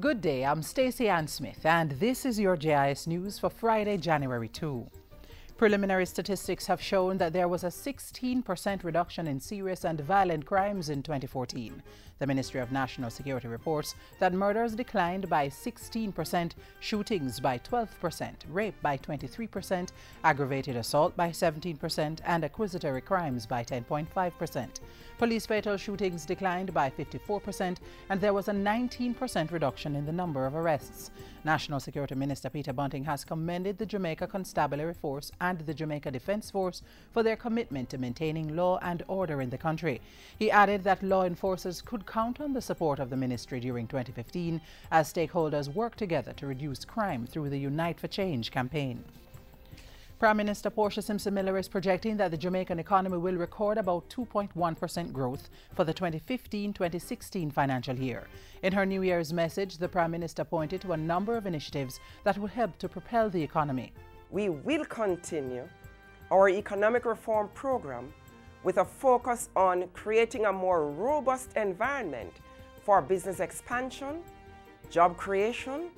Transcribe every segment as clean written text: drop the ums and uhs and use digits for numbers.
Good day, I'm Stacey Ann Smith, and this is your JIS news for Friday, January 2. Preliminary statistics have shown that there was a 16% reduction in serious and violent crimes in 2014. The Ministry of National Security reports that murders declined by 16%, shootings by 12%, rape by 23%, aggravated assault by 17%, and accusatory crimes by 10.5%. Police fatal shootings declined by 54%, and there was a 19% reduction in the number of arrests. National Security Minister Peter Bunting has commended the Jamaica Constabulary Force and the Jamaica Defence Force for their commitment to maintaining law and order in the country. He added that law enforcers could count on the support of the ministry during 2015 as stakeholders work together to reduce crime through the Unite for Change campaign. Prime Minister Portia Simpson-Miller is projecting that the Jamaican economy will record about 2.1% growth for the 2015-2016 financial year. In her New Year's message, the Prime Minister pointed to a number of initiatives that will help to propel the economy. We will continue our economic reform program with a focus on creating a more robust environment for business expansion, job creation,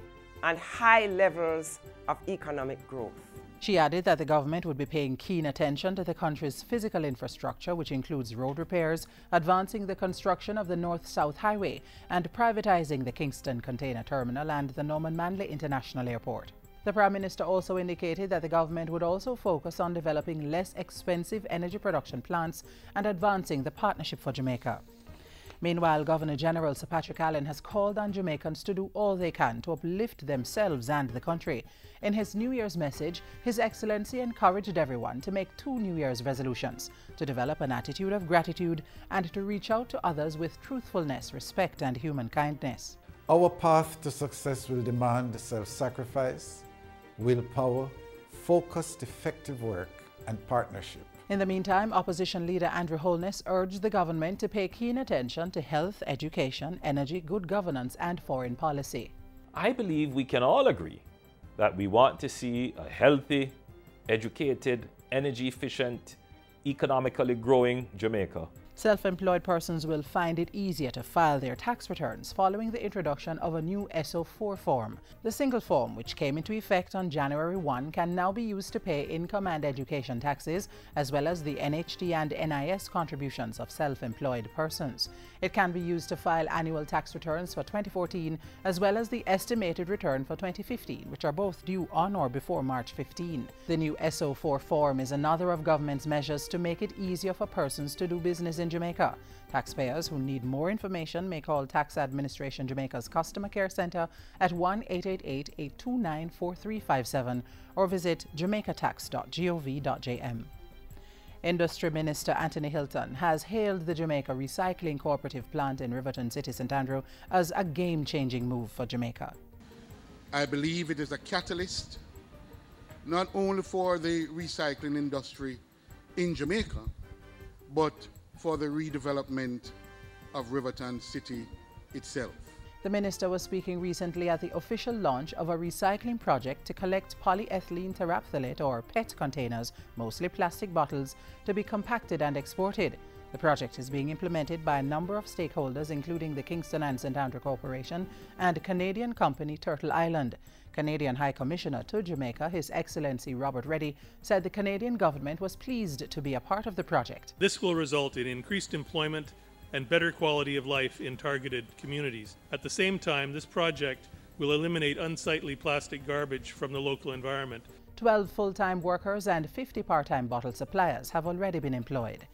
and high levels of economic growth. She added that the government would be paying keen attention to the country's physical infrastructure, which includes road repairs, advancing the construction of the North-South Highway, and privatizing the Kingston Container Terminal and the Norman Manley International Airport. The Prime Minister also indicated that the government would also focus on developing less expensive energy production plants and advancing the Partnership for Jamaica. Meanwhile, Governor-General Sir Patrick Allen has called on Jamaicans to do all they can to uplift themselves and the country. In his New Year's message, His Excellency encouraged everyone to make 2 New Year's resolutions: to develop an attitude of gratitude and to reach out to others with truthfulness, respect and human kindness. Our path to success will demand self-sacrifice, willpower, focused, effective work and partnership. In the meantime, Opposition Leader Andrew Holness urged the government to pay keen attention to health, education, energy, good governance and foreign policy. I believe we can all agree that we want to see a healthy, educated, energy-efficient, economically growing Jamaica. Self-employed persons will find it easier to file their tax returns following the introduction of a new SO4 form. The single form, which came into effect on January 1, can now be used to pay income and education taxes, as well as the NHT and NIS contributions of self-employed persons. It can be used to file annual tax returns for 2014, as well as the estimated return for 2015, which are both due on or before March 15. The new SO4 form is another of government's measures to make it easier for persons to do business in Jamaica. Taxpayers who need more information may call Tax Administration Jamaica's Customer Care Centre at 1-888-829-4357 or visit jamaicatax.gov.jm. Industry Minister Anthony Hilton has hailed the Jamaica Recycling Cooperative plant in Riverton City, St. Andrew as a game-changing move for Jamaica. I believe it is a catalyst not only for the recycling industry in Jamaica, but for the redevelopment of Riverton City itself. The minister was speaking recently at the official launch of a recycling project to collect polyethylene terephthalate or PET containers, mostly plastic bottles, to be compacted and exported. The project is being implemented by a number of stakeholders, including the Kingston and St. Andrew Corporation and Canadian company Turtle Island. Canadian High Commissioner to Jamaica, His Excellency Robert Reddy, said the Canadian government was pleased to be a part of the project. This will result in increased employment and better quality of life in targeted communities. At the same time, this project will eliminate unsightly plastic garbage from the local environment. 12 full-time workers and 50 part-time bottle suppliers have already been employed.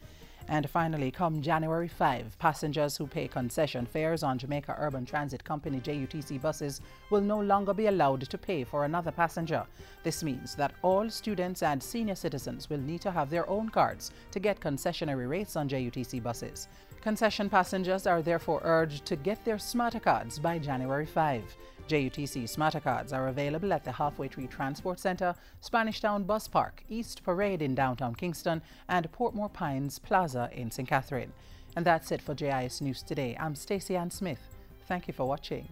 And finally, come January 5, passengers who pay concession fares on Jamaica Urban Transit Company JUTC buses will no longer be allowed to pay for another passenger. This means that all students and senior citizens will need to have their own cards to get concessionary rates on JUTC buses. Concession passengers are therefore urged to get their smarter cards by January 5. JUTC smarter cards are available at the Halfway Tree Transport Centre, Spanish Town Bus Park, East Parade in downtown Kingston, and Portmore Pines Plaza in St. Catherine. And that's it for JIS News Today. I'm Stacey Ann Smith. Thank you for watching.